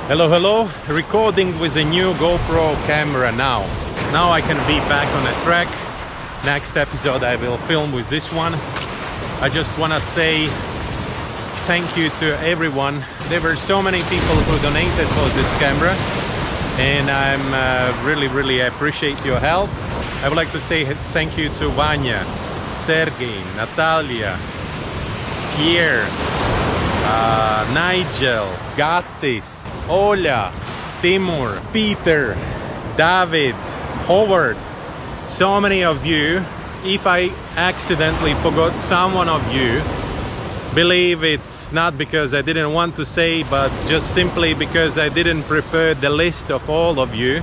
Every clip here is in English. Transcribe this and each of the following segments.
Hello, recording with a new GoPro camera now. Now I can be back on the track. Next episode I will film with this one. I just want to say thank you to everyone. There were so many people who donated for this camera, and I'm really appreciate your help. I would like to say thank you to Vanya, Sergey, Natalia, Pierre, Nigel, Gatis, Ola, Timur, Peter, David, Howard. So many of you. If I accidentally forgot someone of you, believe it's not because I didn't want to say, but just simply because I didn't prepare the list of all of you,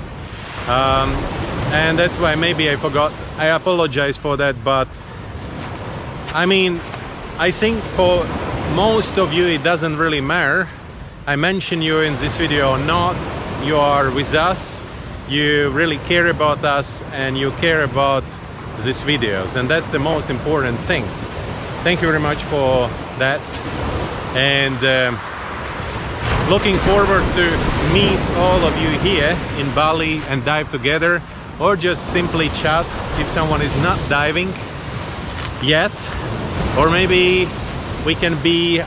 and that's why maybe I forgot. I apologize for that, but I mean, I think for most of you it doesn't really matter. I mention you in this video or not, you are with us, you really care about us, and you care about these videos, and that's the most important thing. Thank you very much for that, and looking forward to meet all of you here in Bali and dive together, or just simply chat if someone is not diving yet, or maybe we can be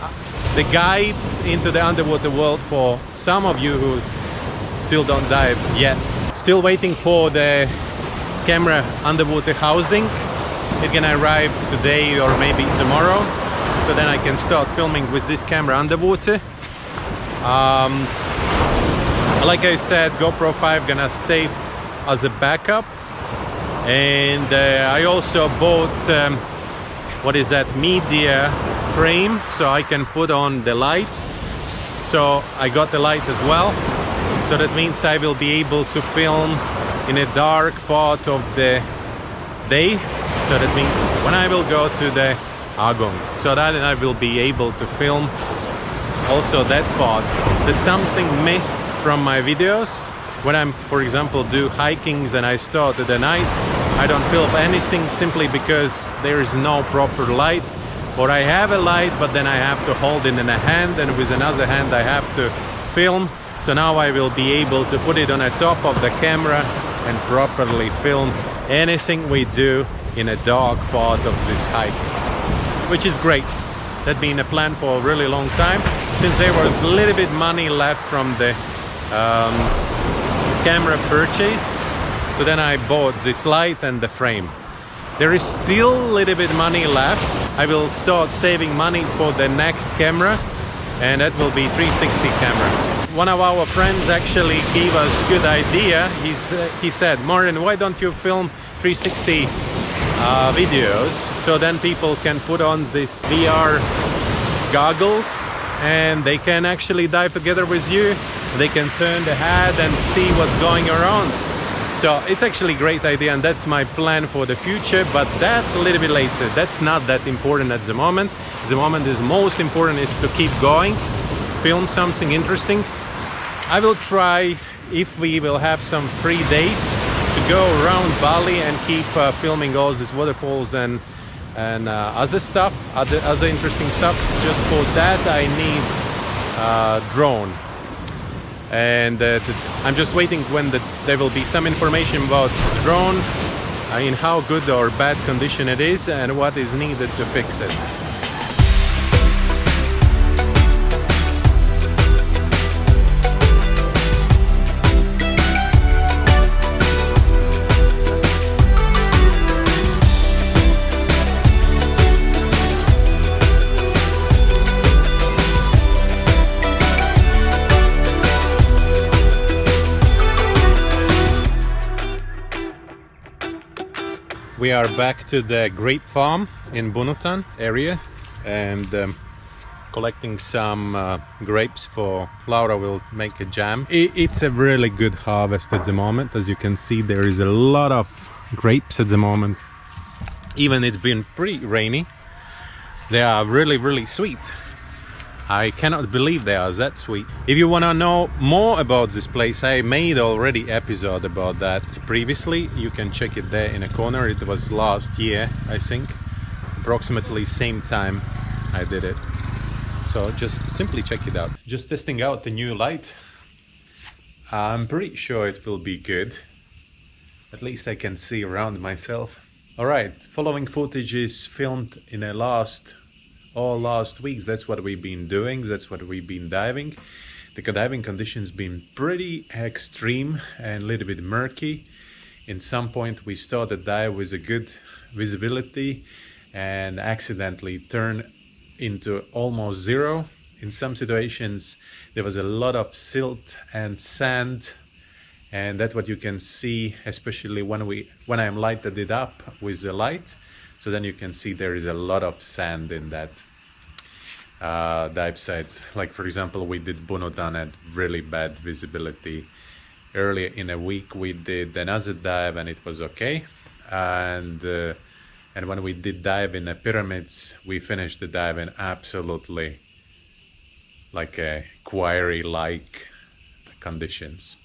the guides into the underwater world for some of you who still don't dive yet. Still waiting for the camera underwater housing. It can arrive today or maybe tomorrow, so then I can start filming with this camera underwater. Like I said, GoPro 5 gonna stay as a backup, and I also bought what is that, media frame, so I can put on the light. So I got the light as well, so that means I will be able to film in a dark part of the day. So that means when I will go to the Agong, so that I will be able to film also that part. That's something missed from my videos. When I'm, for example, do hikings and I start at the night, I don't film anything simply because there is no proper light, or I have a light but then I have to hold it in a hand, and with another hand I have to film. So now I will be able to put it on the top of the camera and properly film anything we do in a dark part of this hike, which is great. That's been a plan for a really long time, since there was a little bit money left from the camera purchase. So then I bought this light and the frame. There is still a little bit money left. I will start saving money for the next camera, and that will be 360 camera. One of our friends actually gave us a good idea. He said, "Martin, why don't you film 360 videos, so then people can put on this VR goggles and they can actually dive together with you. They can turn the head and see what's going around." So it's actually a great idea, and that's my plan for the future, but that a little bit later. That's not that important at the moment. At the moment, the most important is to keep going, film something interesting. I will try, if we will have some free days, to go around Bali and keep filming all these waterfalls and other stuff, other interesting stuff. Just for that I need a drone, and I'm just waiting when there will be some information about the drone, in how good or bad condition it is and what is needed to fix it. We are back to the grape farm in Bunutan area, and collecting some grapes for Laura will make a jam. It's a really good harvest at the moment. As you can see, there is a lot of grapes at the moment. Even it's been pretty rainy. They are really sweet. I cannot believe they are that sweet. If you want to know more about this place, I made already episode about that previously. You can check it there in a corner. It was last year, I think, approximately same time I did it. So just simply check it out. Just testing out the new light. I'm pretty sure it will be good. At least I can see around myself. Alright, following footage is filmed in all last weeks. That's what we've been doing, that's what we've been diving. The diving conditions been pretty extreme and a little bit murky. In some point we started dive with a good visibility and accidentally turned into almost zero. In some situations there was a lot of silt and sand, and that's what you can see, especially when I'm lighted it up with the light. So then you can see there is a lot of sand in that dive sites. Like for example, we did Bunutan at really bad visibility. Earlier in a week we did another dive and it was okay. And when we did dive in the pyramids, we finished the dive in absolutely like a quarry-like conditions.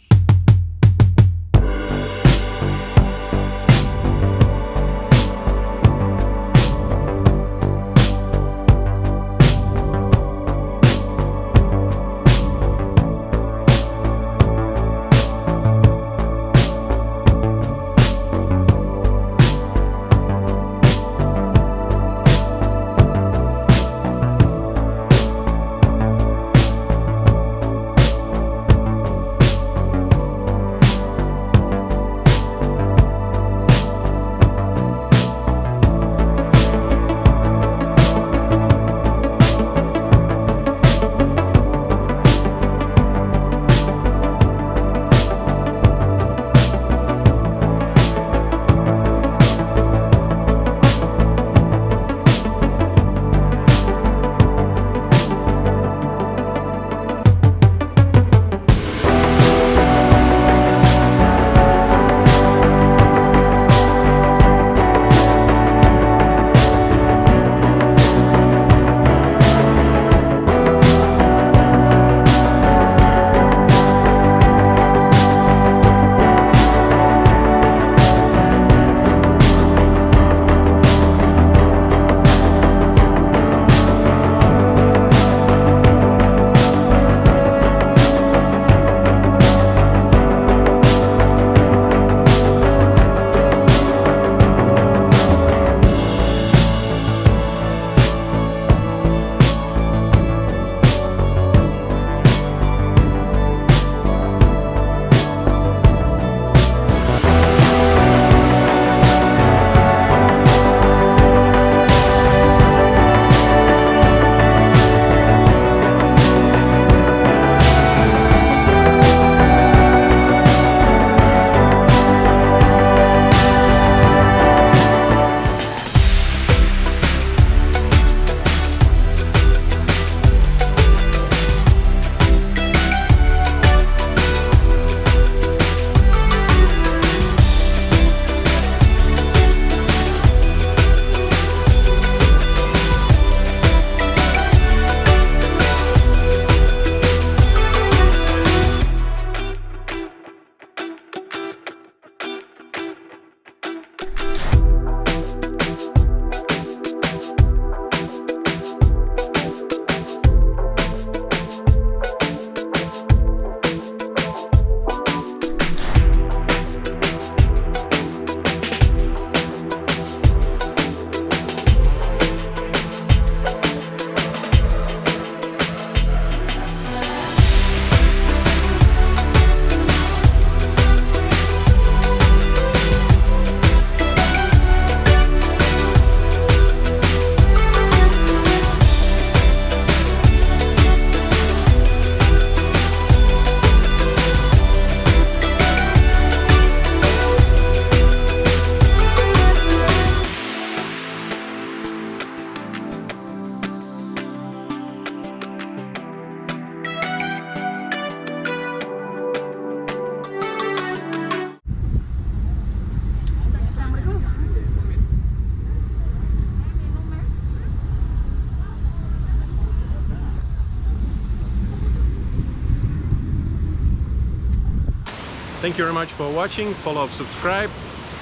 Thank you very much for watching. Follow, subscribe,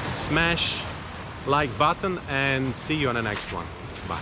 smash like button, and see you on the next one. Bye.